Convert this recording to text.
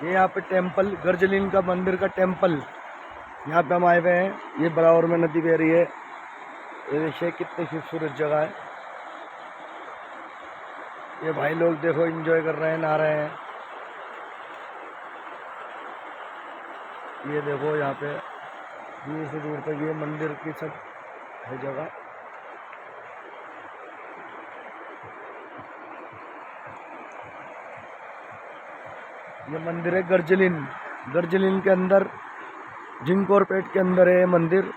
ये यहाँ पे टेम्पल, गर्जलिन का मंदिर का टेम्पल, यहाँ पे हम आए हुए हैं। ये बराबर में नदी बह रही है। ये देखिए कितनी खूबसूरत जगह है। ये भाई लोग देखो एंजॉय कर रहे हैं, नहा रहे हैं। ये देखो यहाँ पे दूर से दूर तक ये मंदिर की सब है जगह। ये मंदिर है गर्जलिन, गर्जलिन के अंदर, जिंकोरपेट के अंदर है ये मंदिर।